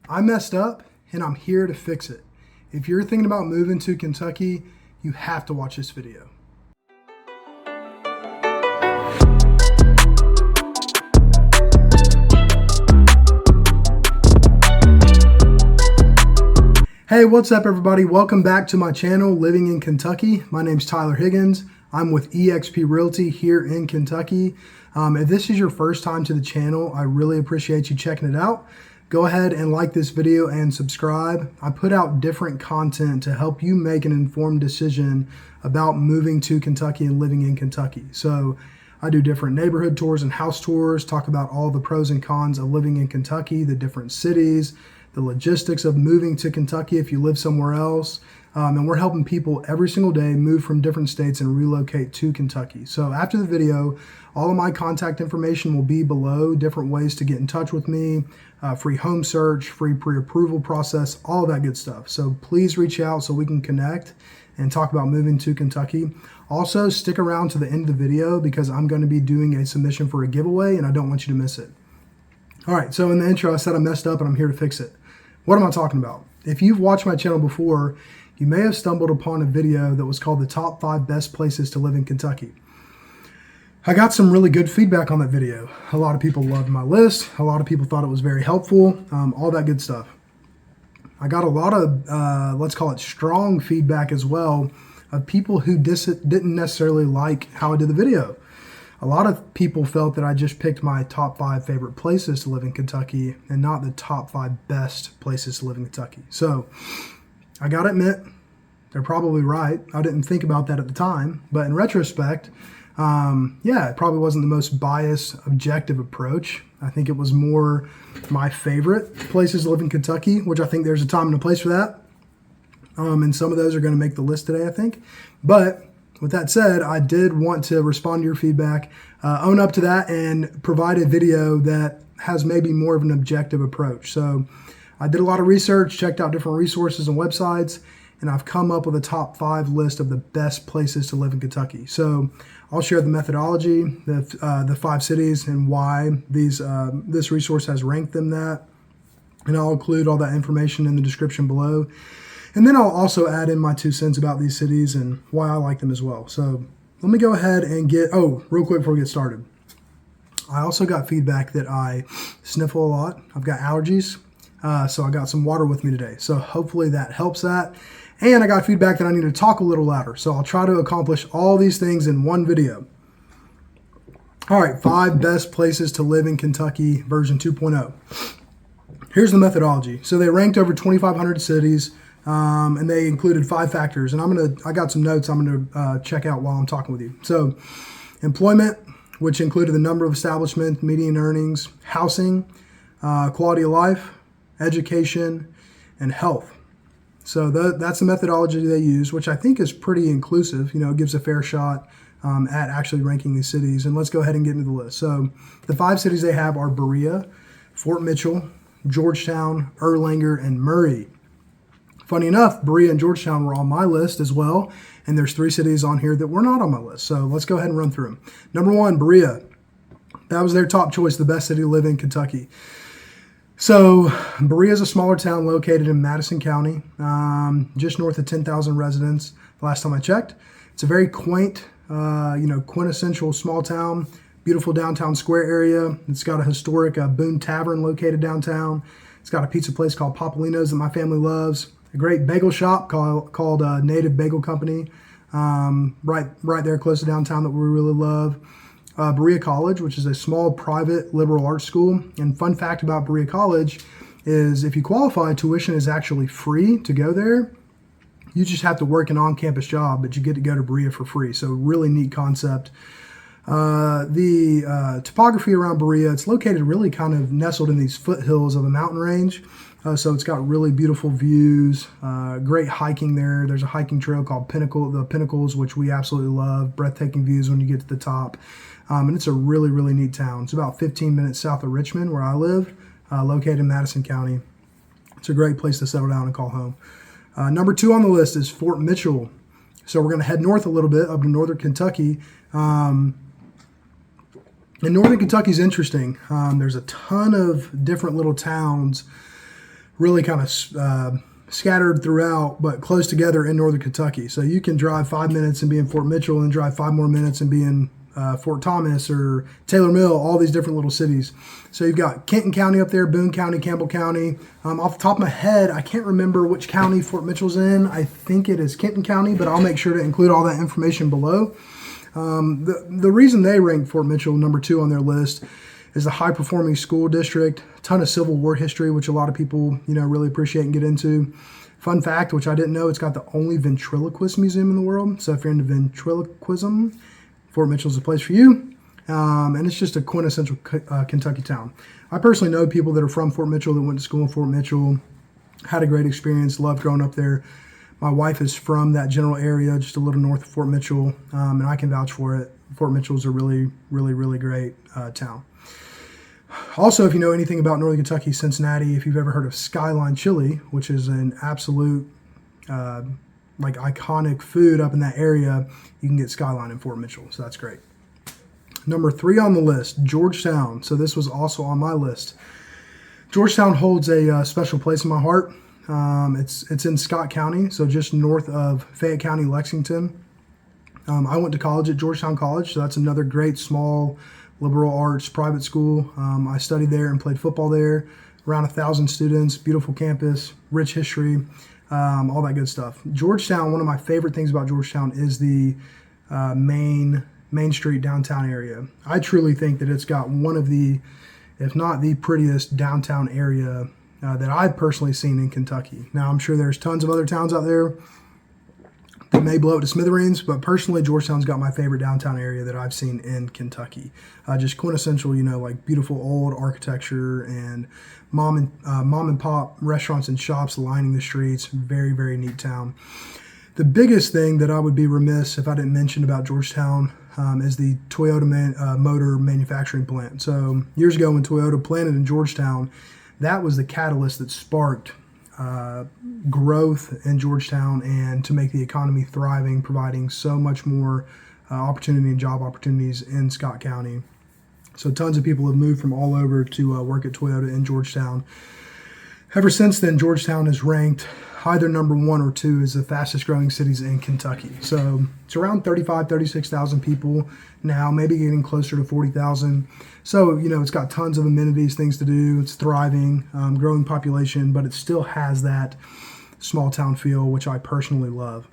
I messed up and I'm here to fix it. If you're thinking about moving to Kentucky, you have to watch this video. Hey, what's up everybody? Welcome back to my channel, Living in Kentucky. My name's Tyler Higgins. I'm with EXP Realty here in Kentucky. If this is your first time to the channel, I really appreciate you checking it out. Go ahead and like this video and subscribe. I put out different content to help you make an informed decision about moving to Kentucky and living in Kentucky. So I do different neighborhood tours and house tours, talk about all the pros and cons of living in Kentucky, the different cities, the logistics of moving to Kentucky if you live somewhere else. And we're helping people every single day move from different states and relocate to Kentucky. So after the video, all of my contact information will be below, different ways to get in touch with me, free home search, free pre-approval process, all of that good stuff. So please reach out so we can connect and talk about moving to Kentucky. Also, stick around to the end of the video because I'm going to be doing a submission for a giveaway and I don't want you to miss it. All right, so in the intro, I said I messed up and I'm here to fix it. What am I talking about? If you've watched my channel before, you may have stumbled upon a video that was called the top 5 best places to live in Kentucky. I got some really good feedback on that video. A lot of people loved my list. A lot of people thought it was very helpful, all that good stuff. I got a lot of, let's call it strong feedback as well of people who didn't necessarily like how I did the video. A lot of people felt that I just picked my top 5 favorite places to live in Kentucky and not the top 5 best places to live in Kentucky. So I gotta admit, they're probably right. I didn't think about that at the time, but in retrospect, yeah, it probably wasn't the most biased, objective approach. I think it was more my favorite places to live in Kentucky, which I think there's a time and a place for that. And some of those are gonna make the list today, I think. But with that said, I did want to respond to your feedback, own up to that, and provide a video that has maybe more of an objective approach. So I did a lot of research, checked out different resources and websites, and I've come up with a top 5 list of the best places to live in Kentucky. So I'll share the methodology, the 5 cities, and why this resource has ranked them that. And I'll include all that information in the description below. And then I'll also add in my 2 cents about these cities and why I like them as well. So let me go ahead and real quick before we get started. I also got feedback that I sniffle a lot. I've got allergies, so I got some water with me today. So hopefully that helps that. And I got feedback that I need to talk a little louder. So I'll try to accomplish all these things in one video. All right, 5 best places to live in Kentucky version 2.0. Here's the methodology. So they ranked over 2,500 cities. And they included 5 factors, and I got some notes I'm gonna check out while I'm talking with you. So employment, which included the number of establishments, median earnings, housing, quality of life, education, and health. So that's the methodology they use, which I think is pretty inclusive. You know, it gives a fair shot at actually ranking these cities. And let's go ahead and get into the list. So the 5 cities they have are Berea, Fort Mitchell, Georgetown, Erlanger, and Murray. Funny enough, Berea and Georgetown were on my list as well, and there's 3 cities on here that were not on my list. So let's go ahead and run through them. Number 1, Berea. That was their top choice, the best city to live in Kentucky. So Berea is a smaller town located in Madison County, just north of 10,000 residents. The last time I checked, it's a very quaint, quintessential small town. Beautiful downtown square area. It's got a historic Boone Tavern located downtown. It's got a pizza place called Popolino's that my family loves. A great bagel shop called Native Bagel Company, right there close to downtown that we really love. Berea College, which is a small private liberal arts school. And fun fact about Berea College is if you qualify, tuition is actually free to go there. You just have to work an on-campus job, but you get to go to Berea for free. So really neat concept. The topography around Berea, it's located really kind of nestled in these foothills of a mountain range. So it's got really beautiful views, great hiking there. There's a hiking trail called the Pinnacles, which we absolutely love. Breathtaking views when you get to the top. And it's a really, really neat town. It's about 15 minutes south of Richmond, where I live, located in Madison County. It's a great place to settle down and call home. Number 2 on the list is Fort Mitchell. So we're going to head north a little bit up to northern Kentucky. And northern Kentucky is interesting. There's a ton of different little towns really kind of scattered throughout, but close together in northern Kentucky. So you can drive 5 minutes and be in Fort Mitchell, and drive 5 more minutes and be in Fort Thomas or Taylor Mill, all these different little cities. So you've got Kenton County up there, Boone County, Campbell County. Off the top of my head, I can't remember which county Fort Mitchell's in. I think it is Kenton County, but I'll make sure to include all that information below. The reason they ranked Fort Mitchell number 2 on their list is the high-performing school district, ton of Civil War history, which a lot of people, really appreciate and get into. Fun fact, which I didn't know, it's got the only ventriloquist museum in the world. So if you're into ventriloquism, Fort Mitchell's a place for you. And it's just a quintessential Kentucky town. I personally know people that are from Fort Mitchell that went to school in Fort Mitchell, had a great experience, loved growing up there. My wife is from that general area, just a little north of Fort Mitchell, and I can vouch for it. Fort Mitchell's a really, really, really great town. Also, if you know anything about Northern Kentucky, Cincinnati, if you've ever heard of Skyline Chili, which is an absolute iconic food up in that area, you can get Skyline in Fort Mitchell, so that's great. Number 3 on the list, Georgetown. So this was also on my list. Georgetown holds a special place in my heart. It's in Scott County, so just north of Fayette County, Lexington. I went to college at Georgetown College, so that's another great small liberal arts private school. I studied there and played football there. Around 1,000 students, beautiful campus, rich history, all that good stuff. Georgetown, one of my favorite things about Georgetown is the Main Street downtown area. I truly think that it's got one of the, if not the prettiest downtown area that I've personally seen in Kentucky. Now, I'm sure there's tons of other towns out there that may blow it to smithereens, but personally, Georgetown's got my favorite downtown area that I've seen in Kentucky. Just quintessential, beautiful old architecture and mom and pop restaurants and shops lining the streets. Very, very neat town. The biggest thing that I would be remiss if I didn't mention about Georgetown is the Toyota motor manufacturing plant. So years ago when Toyota planted in Georgetown, that was the catalyst that sparked growth in Georgetown and to make the economy thriving, providing so much more opportunity and job opportunities in Scott County. So tons of people have moved from all over to work at Toyota in Georgetown. Ever since then, Georgetown is ranked either number 1 or 2 as the fastest growing cities in Kentucky. So it's around 36,000 people now, maybe getting closer to 40,000. So, it's got tons of amenities, things to do. It's thriving, growing population, but it still has that small town feel, which I personally love.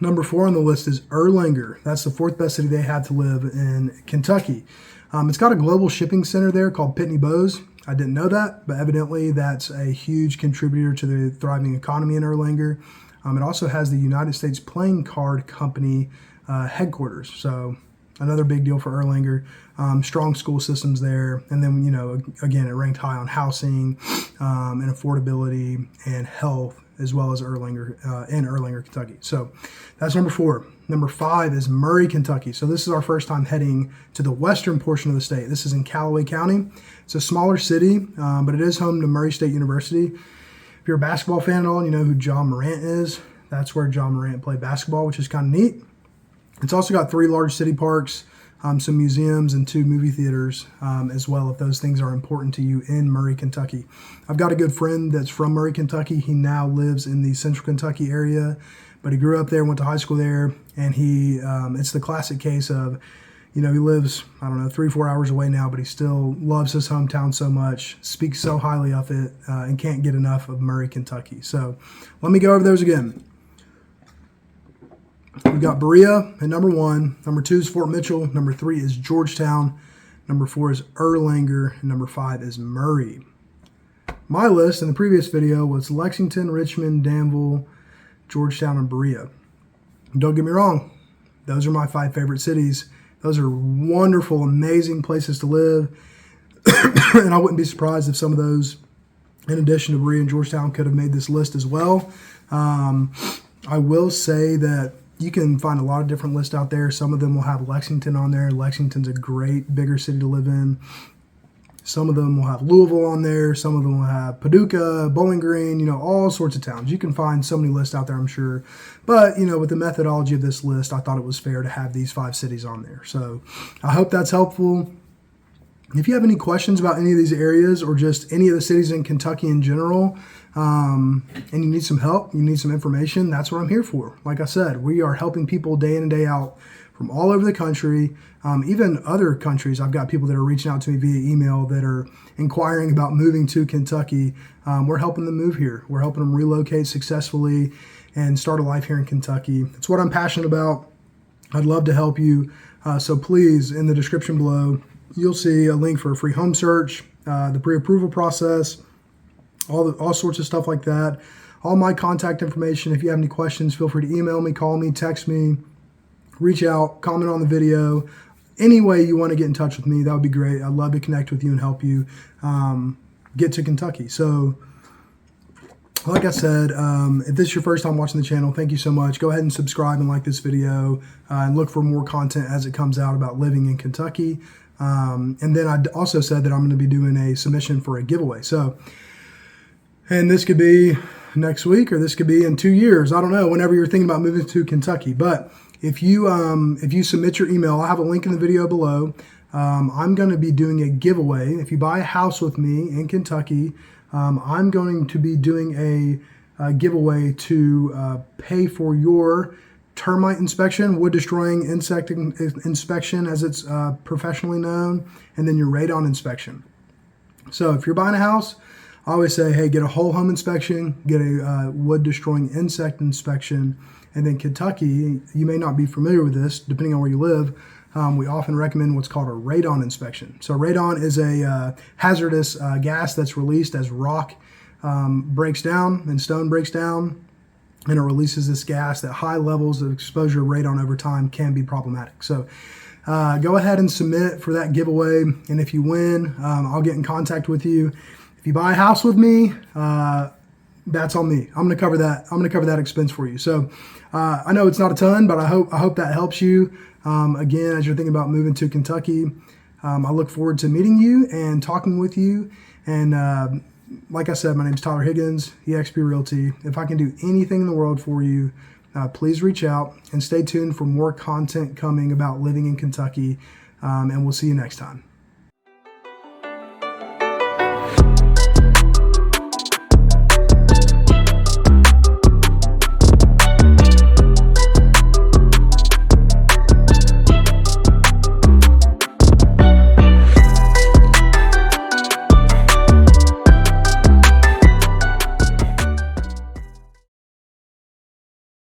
Number 4 on the list is Erlanger. That's the 4th best city they have to live in Kentucky. It's got a global shipping center there called Pitney Bowes. I didn't know that, but evidently that's a huge contributor to the thriving economy in Erlanger. It also has the United States Playing Card Company headquarters, so another big deal for Erlanger. Strong school systems there, and then again, it ranked high on housing and affordability and health, as well as Erlanger in Erlanger, Kentucky. So that's number 4. Number 5 is Murray, Kentucky. So this is our first time heading to the western portion of the state. This is in Calloway County. It's a smaller city, but it is home to Murray State University. If you're a basketball fan at all, you know who John Morant is. That's where John Morant played basketball, which is kind of neat. It's also got 3 large city parks, some museums, and 2 movie theaters as well, if those things are important to you in Murray, Kentucky. I've got a good friend that's from Murray, Kentucky. He now lives in the central Kentucky area, but he grew up there, went to high school there, and it's the classic case of, he lives, 3-4 hours away now, but he still loves his hometown so much, speaks so highly of it, and can't get enough of Murray, Kentucky. So let me go over those again. We've got Berea at number 1. Number 2 is Fort Mitchell. Number 3 is Georgetown. Number 4 is Erlanger. And number 5 is Murray. My list in the previous video was Lexington, Richmond, Danville, Georgetown, and Berea. Don't get me wrong. Those are my 5 favorite cities. Those are wonderful, amazing places to live. And I wouldn't be surprised if some of those, in addition to Berea and Georgetown, could have made this list as well. I will say that you can find a lot of different lists out there. Some of them will have Lexington on there. Lexington's a great, bigger city to live in. Some of them will have Louisville on there. Some of them will have Paducah, Bowling Green, all sorts of towns. You can find so many lists out there, I'm sure. But, with the methodology of this list, I thought it was fair to have these 5 cities on there. So I hope that's helpful. If you have any questions about any of these areas or just any of the cities in Kentucky in general, and you need some help, you need some information, that's what I'm here for. Like I said, we are helping people day in and day out from all over the country, even other countries. I've got people that are reaching out to me via email that are inquiring about moving to Kentucky. We're helping them move here. We're helping them relocate successfully and start a life here in Kentucky. It's what I'm passionate about. I'd love to help you. So please, in the description below, you'll see a link for a free home search, the pre-approval process, all sorts of stuff like that. All my contact information. If you have any questions, feel free to email me, call me, text me, reach out, comment on the video. Any way you want to get in touch with me, that would be great. I'd love to connect with you and help you get to Kentucky. So like I said, if this is your first time watching the channel, thank you so much. Go ahead and subscribe and like this video and look for more content as it comes out about living in Kentucky. And then I also said that I'm going to be doing a submission for a giveaway. So, and this could be next week or this could be in 2 years. I don't know, whenever you're thinking about moving to Kentucky. But if you submit your email, I have a link in the video below. I'm going to be doing a giveaway. If you buy a house with me in Kentucky, I'm going to be doing a giveaway to pay for your termite inspection, wood destroying insect inspection as it's professionally known, and then your radon inspection. So if you're buying a house, I always say, hey, get a whole home inspection, get a wood destroying insect inspection, and then Kentucky, you may not be familiar with this, depending on where you live, we often recommend what's called a radon inspection. So radon is a hazardous gas that's released as rock breaks down and stone breaks down, and it releases this gas that high levels of exposure of radon over time can be problematic. So go ahead and submit for that giveaway, and if you win, I'll get in contact with you. If you buy a house with me, that's on me. I'm going to cover that. I'm going to cover that expense for you. So I know it's not a ton, but I hope that helps you. Again, as you're thinking about moving to Kentucky, I look forward to meeting you and talking with you. And like I said, my name is Tyler Higgins, EXP Realty. If I can do anything in the world for you, please reach out and stay tuned for more content coming about living in Kentucky. And we'll see you next time.